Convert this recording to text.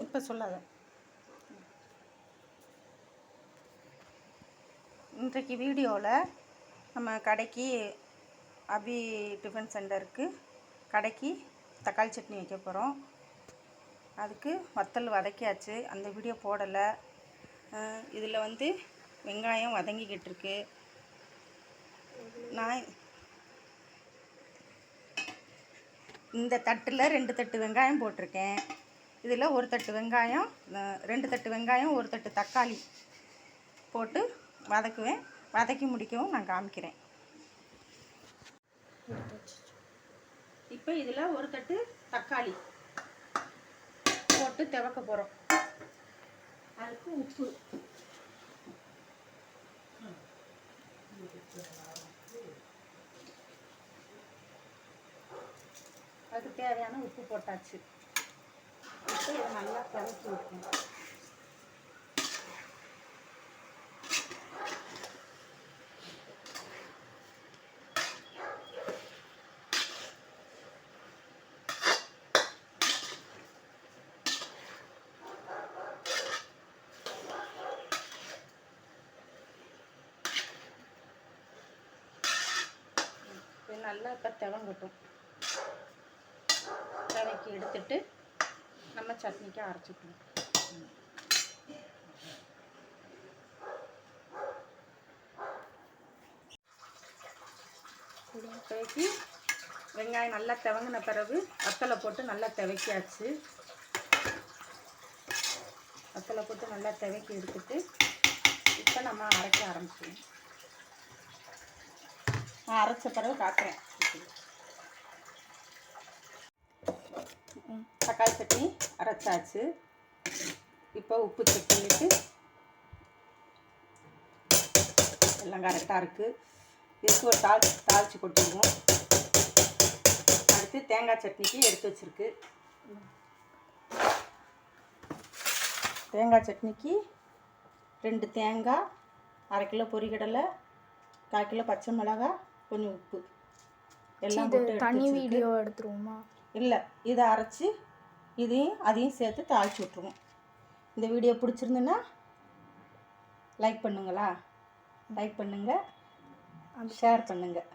இப்போ சொல்லாத. இன்றைக்கு வீடியோவில் நம்ம கடைக்கு அபி டிஃபன் சென்டருக்கு கடைக்கு தக்காளி சட்னி வைக்க போகிறோம். அதுக்கு வத்தல் வதக்கியாச்சு, அந்த வீடியோ போடலை. இதில் வந்து வெங்காயம் வதங்கிக்கிட்டு இருக்கு. நான் இந்த தட்டில் 2 தட்டு வெங்காயம் போட்டிருக்கேன். இதில் 1 தட்டு வெங்காயம், 2 தட்டு வெங்காயம், 1 தட்டு தக்காளி போட்டு வதக்குவேன். வதக்கி முடிக்கவும் நான் காமிக்கிறேன். இப்போ இதில் 1 தட்டு தக்காளி போட்டு துவக்க போகிறோம். அதுக்கு உப்பு, அதுக்கு தேவையான உப்பு போட்டாச்சு. இப்போ இதை நல்லா துவக்கி வைக்கணும். நல்லா இப்போ திவங்கட்டும். திவக்கி எடுத்துட்டு நம்ம சட்னிக்கு அரைச்சிக்கணும். திவக்கி வெங்காயம் நல்லா திவங்கின பிறகு வத்தலை போட்டு நல்லா திவக்கியாச்சு. வத்தலை போட்டு நல்லா திவக்கி எடுத்துட்டு இப்போ நம்ம அரைக்க ஆரம்பிச்சிடுவோம். நான் அரைச்ச பிறகு காட்டுறேன். தக்காளி சட்னி அரைச்சாச்சு. இப்போ உப்பு செக் பண்ணிவிட்டு எல்லாம் கரெக்டாக இருக்குது. இதுக்கு ஒரு தாளித்து கொட்டிடுவோம். அடுத்து தேங்காய் சட்னிக்கு எடுத்து வச்சுருக்கு. தேங்காய் சட்னிக்கு 2 தேங்காய், 1/2 கிலோ பொரிகடலை, 1/4 கிலோ பச்சை மிளகாய், கொஞ்சம் உப்பு எல்லாம் போட்டு தனி வீடியோ எடுத்துருவோமா? இல்லை, இதை அரைச்சி அதையும் சேர்த்து தாளித்து விட்ருவோம். இந்த வீடியோ பிடிச்சிருந்துன்னா லைக் பண்ணுங்கள், ஷேர் பண்ணுங்கள்.